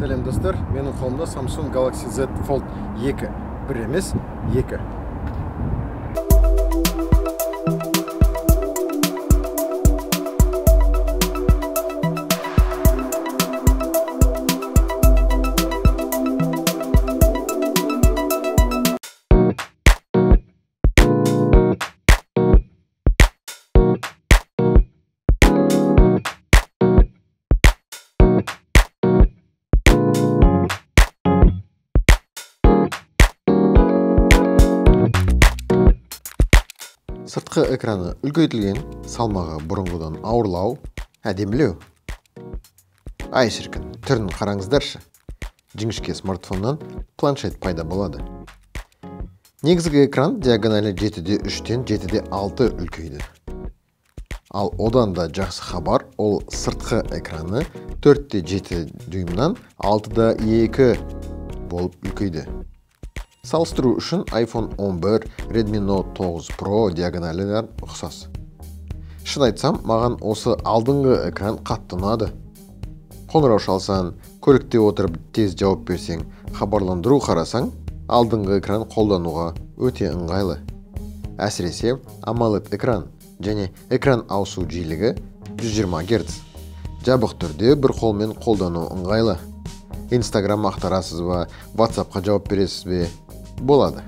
Сәлем достар, менің қолымда Samsung Galaxy Z Fold 2. Бір емес, 2. Сыртқы экраны үлкейтілген, салмағы бұрынғыдан ауырлау, әдемілеу. Ай шіркін, түрін қараңыздаршы. Жіңішке смартфоннан планшет пайда болады. Негізгі экран диагоналі 7:3-тен 7:6 үлкейді. Ал одан да жақсы хабар, ол сыртқы экраны 4:7 дюймнан 6:2 болып үлкейді. Салыстыру үшін iPhone 11, Redmi Note 9 Pro диагоналілер ұқсас. Шын айтсам, маған осы алдыңғы экран қатты ұнады. Қоңырау шалсан, көлікте отырып тез жауап берсең, хабарландыру қарасаң, алдыңғы экран қолдануға өте ыңғайлы. Әсіресе AMOLED экран және экран ауысу жиілігі 120 Гц. Жабық түрде бір қолмен қолдану ыңғайлы. Instagram ақтарасыз ба, WhatsAppқа жауап бересіз бе? Болады.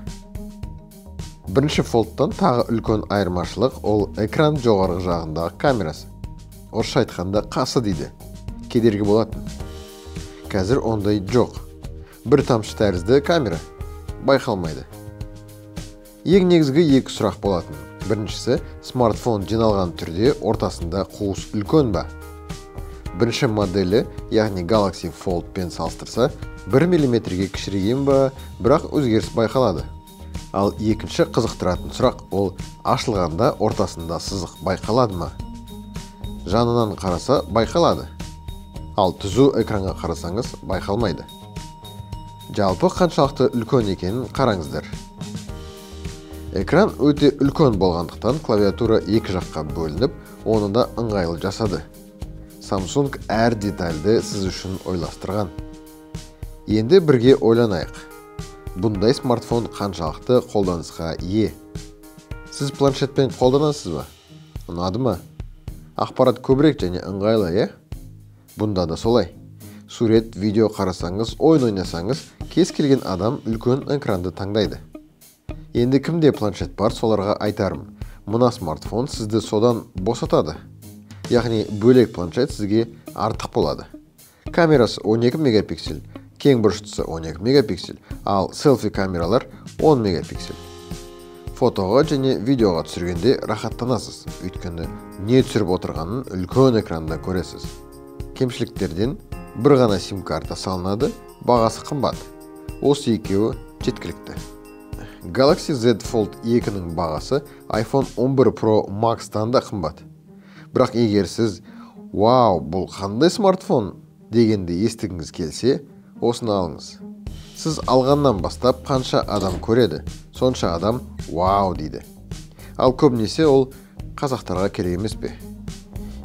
Бірінші фолдтан тағы үлкен айырмашылық, ол экран жоғарғы жағындағы камерасы. Орысша айтқанда қасы дейді. Кедергі болатын. Қазір ондай жоқ. Бір тамшы тәрізді камера байқалмайды. Ең негізгі екі сұрақ болатын. Біріншісі, смартфон жиналған түрде ортасында қуыс үлкен ба? Бірінші моделі, яғни Galaxy Fold пен салыстырса, 1 мм-ге кішірейген ба, бірақ өзгеріс байқалады. Ал екінші қызықтыратын сұрақ, ол ашылғанда ортасында сызық байқалады ма? Жанынан қараса байқалады. Ал түзу экранға қарасаңыз байқалмайды. Жалпы қаншалықты үлкен екенін қараңыздар. Экран өте үлкен болғандықтан клавиатура екі жаққа бөлініп, оны да ыңғайлы жасады. Samsung әр детальді сіз үшін ойластырған. Енді бірге ойланайық. Бұндай смартфон қаншалықты қолданысқа ие? Сіз планшетпен қолданасыз ба? Ұнады ма? Ақпарат көбірек және ыңғайлы, е? Бұнда да солай. Сурет, видео қарасаңыз, ойын ойнасаңыз, кез келген адам үлкен экранды таңдайды. Енді кімде планшет бар, соларға айтарым. Мына смартфон сізді содан босатады. Яғни бөлек планшет сізге артық болады. Камерасы 12 мегапиксель, кең бұрыштысы 12 мегапиксель, ал селфи камералар 10 мегапиксель. Фотоға және видеоға түсіргенде рахаттанасыз, өйткені не түсіріп отырғанын үлкен экранда көресіз. Кемшіліктерден бір ғана сим-карта салынады, бағасы қымбат. Осы екеуі жеткілікті. Galaxy Z Fold 2-ның бағасы iPhone 11 Pro Max-тан да қымбат. Бірақ егер сіз, «Вау, бұл қандай смартфон?» дегенде естігіңіз келсе, осыны алыңыз. Сіз алғаннан бастап қанша адам көреді, сонша адам «Вау» дейді. Ал көбінесе ол қазақтарға керек емес пе?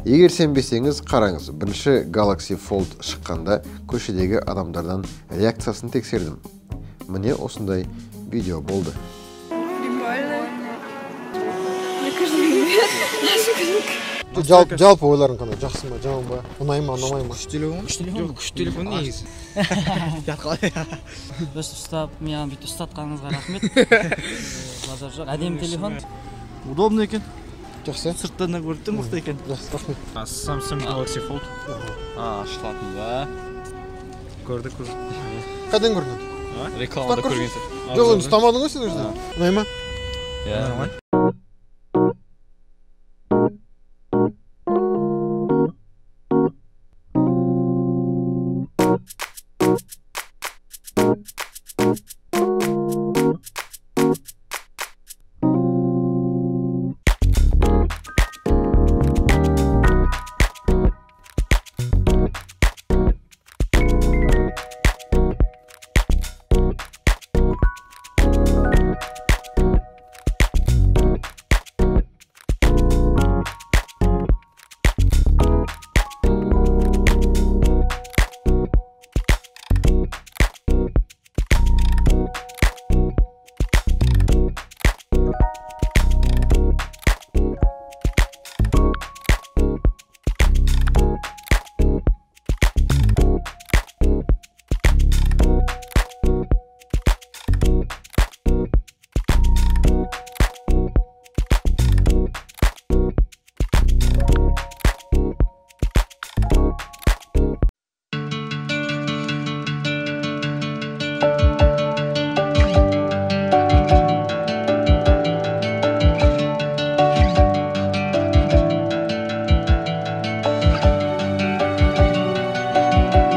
Егер сенбесеңіз, қараңыз, бірінші Galaxy Fold шыққанда көшедегі адамдардан реакциясын тексердім. Міне осындай видео болды. Жалпы ойларың қандай, жақсы ма, жаман ба, ұнай ма, ұнамай ма? Күшті телефон? Жоқ, күшті телефон негізі. Өстіп ұстап, маған бүйтіп ұстатқаныңызға рахмет. Базар жоқ, әдемі телефон. Удобно екен. Жақсы. Сырттан да көріп тұр, мықты екен. Жақсы, рахмет. Samsung Galaxy Fold. Ашылатын ба? Көрдік. Қайдан көрдің? Рекламада көрген. Жоқ, ұстамадың ғой сен өзің. Ұнай ма? Иә.